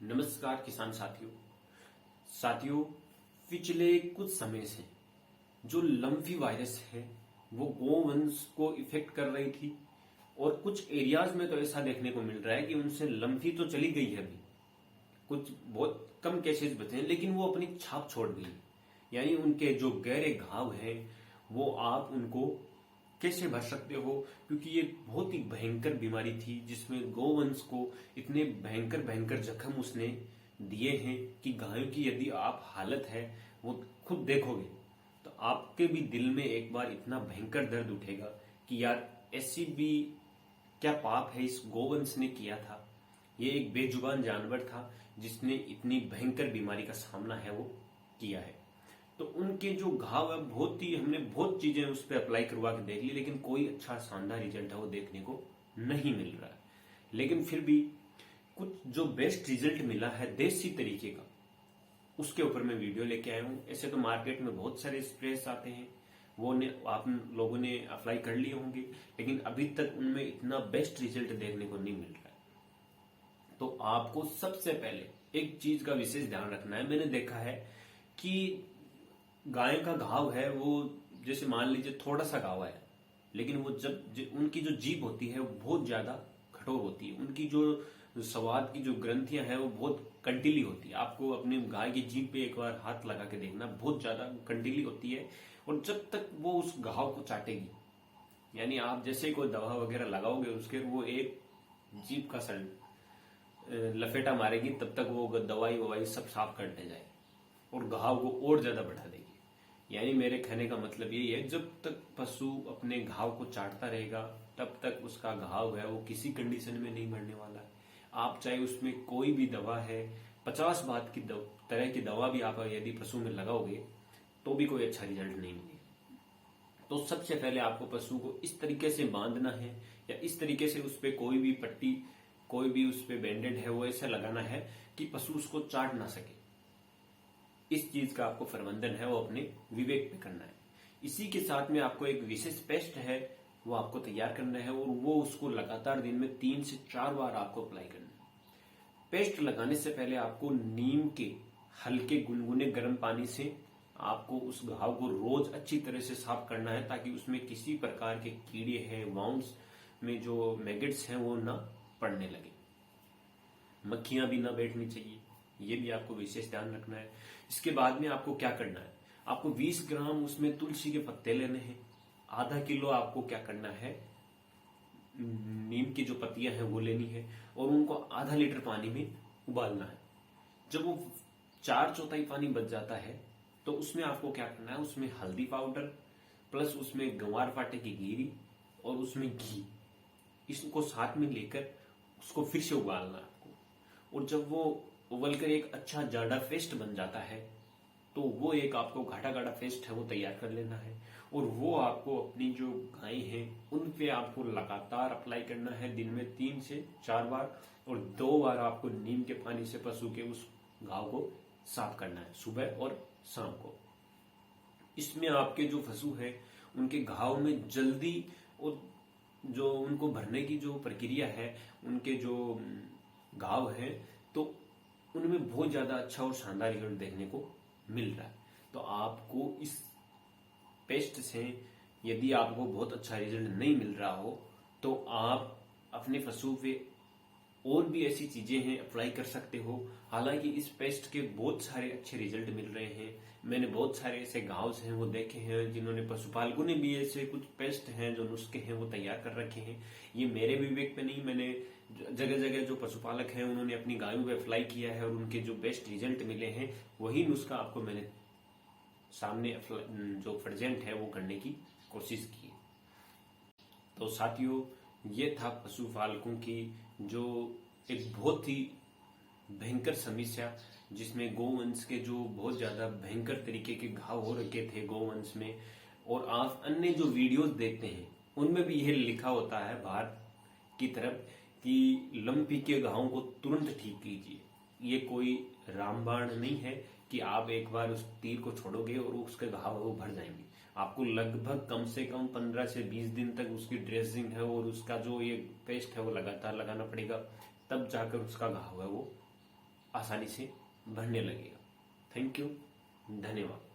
नमस्कार किसान साथियों पिछले कुछ समय से जो लम्फी वायरस है वो गोवंश को इफेक्ट कर रही थी और कुछ एरियाज में तो ऐसा देखने को मिल रहा है कि उनसे लम्फी तो चली गई है, अभी कुछ बहुत कम केसेस बचे हैं, लेकिन वो अपनी छाप छोड़ गई। यानी उनके जो गहरे घाव हैं वो आप उनको कैसे भर सकते हो, क्योंकि ये बहुत ही भयंकर बीमारी थी जिसमें गोवंश को इतने भयंकर भयंकर जख्म उसने दिए हैं कि गायों की यदि आप हालत है वो खुद देखोगे तो आपके भी दिल में एक बार इतना भयंकर दर्द उठेगा कि यार ऐसी भी क्या पाप है इस गोवंश ने किया था। ये एक बेजुबान जानवर था जिसने इतनी भयंकर बीमारी का सामना है वो किया है। तो उनके जो घाव है हमने बहुत चीजें उस पर अप्लाई करवा के देख ली, लेकिन कोई अच्छा शानदार रिजल्ट है वो देखने को नहीं मिल रहा है। लेकिन फिर भी कुछ जो बेस्ट रिजल्ट मिला है देसी तरीके का, उसके ऊपर मैं वीडियो लेके आया हूं। ऐसे तो मार्केट में बहुत सारे स्प्रेस आते हैं, वो आप लोगों ने अप्लाई कर लिए होंगे, लेकिन अभी तक उनमें इतना बेस्ट रिजल्ट देखने को नहीं मिल रहा है। तो आपको सबसे पहले एक चीज का विशेष ध्यान रखना है। मैंने देखा है कि गाय का घाव है वो जैसे मान लीजिए थोड़ा सा घाव है, लेकिन वो जब उनकी जो जीभ होती है वो बहुत ज्यादा कठोर होती है, उनकी जो स्वाद की जो ग्रंथियां हैं वो बहुत कंटीली होती है। आपको अपने गाय की जीभ पे एक बार हाथ लगा के देखना, बहुत ज्यादा कंटीली होती है। और जब तक वो उस घाव को चाटेगी, यानी आप जैसे कोई दवा वगैरह लगाओगे उसके वो एक जीभ का लफेटा मारेगी, तब तक वो दवाई ववाई सब साफ करने जाएगी और घाव को और ज्यादा बढ़ा देगी। यानी मेरे कहने का मतलब यही है, जब तक पशु अपने घाव को चाटता रहेगा तब तक उसका घाव है वो किसी कंडीशन में नहीं मरने वाला है। आप चाहे उसमें कोई भी दवा है, 50 बात की तरह की दवा भी आप यदि पशु में लगाओगे तो भी कोई अच्छा रिजल्ट नहीं मिलेगा। तो सबसे पहले आपको पशु को इस तरीके से बांधना है या इस तरीके से उस पर कोई भी पट्टी, कोई भी उस पर बैंडेड है वो ऐसा लगाना है कि पशु उसको चाट ना सके। इस चीज का आपको प्रबंधन है वो अपने विवेक पे करना है। इसी के साथ में आपको एक विशेष पेस्ट है वो आपको तैयार करना है और वो उसको लगातार दिन में 3 से 4 बार आपको अप्लाई करना है। पेस्ट लगाने से पहले आपको नीम के हल्के गुनगुने गर्म पानी से आपको उस घाव को रोज अच्छी तरह से साफ करना है, ताकि उसमें किसी प्रकार के कीड़े हैं, वाउंड्स में जो मैगेट्स हैं वो ना पड़ने लगे, मक्खियां भी ना बैठनी चाहिए। ये भी आपको विशेष ध्यान रखना है। इसके बाद में आपको क्या करना है, आपको 20 ग्राम उसमें तुलसी के पत्ते लेने हैं। आधा किलो आपको क्या करना है, नीम की जो पत्तियां हैं वो लेनी है और उनको आधा लीटर पानी में उबालना है। जब वो 4/4 पानी बच जाता है तो उसमें आपको क्या करना है, उसमें हल्दी पाउडर प्लस उसमें गंवार फाटे की गिरी और उसमें घी, इसको साथ में लेकर उसको फिर से उबालना है आपको। और जब वो उबलकर एक अच्छा जाडा पेस्ट बन जाता है तो वो एक आपको घाटा घाटा पेस्ट है वो तैयार कर लेना है और वो आपको अपनी जो गाय हैं उन पे आपको लगातार अप्लाई करना है दिन में 3 से 4 बार, और 2 बार आपको नीम के पानी से पशु के उस घाव को साफ करना है, सुबह और शाम को। इसमें आपके जो पशु है उनके घाव में जल्दी और जो उनको भरने की जो प्रक्रिया है, उनके जो घाव है तो उनमें बहुत ज्यादा अच्छा और शानदार रिजल्ट देखने को मिल रहा है। तो आपको इस पेस्ट से यदि आपको बहुत अच्छा रिजल्ट नहीं मिल रहा हो तो आप अपने पशु पे और भी ऐसी चीजें हैं अप्लाई कर सकते हो। हालांकि इस पेस्ट के बहुत सारे अच्छे रिजल्ट मिल रहे हैं। मैंने बहुत सारे ऐसे घाव हैं वो देखे हैं जिन्होंने, पशुपालकों ने भी ऐसे कुछ पेस्ट हैं जो नुस्खे हैं वो तैयार कर रखे हैं। ये मेरे विवेक पे नहीं, मैंने जगह जगह जो पशुपालक हैं उन्होंने अपनी गायों पे अप्लाई किया है और उनके जो बेस्ट रिजल्ट मिले हैं वही नुस्खा आपको मैंने सामने जो प्रेजेंट है वो करने की कोशिश की। तो साथियों ये था पशुपालकों की जो एक बहुत ही भयंकर समस्या, जिसमें गोवंश के जो बहुत ज्यादा भयंकर तरीके के घाव हो रखे थे गोवंश में। और आप अन्य जो वीडियोस देखते हैं उनमें भी यह लिखा होता है बाहर की तरफ कि लम्पी के घावों को तुरंत ठीक कीजिए। ये कोई रामबाण नहीं है कि आप एक बार उस तीर को छोड़ोगे और उसके घाव वो भर जाएंगे। आपको लगभग कम से कम 15 से 20 दिन तक उसकी ड्रेसिंग है और उसका जो ये पेस्ट है वो लगातार लगाना पड़ेगा, तब जाकर उसका घाव है वो आसानी से बढ़ने लगेगा। थैंक यू, धन्यवाद।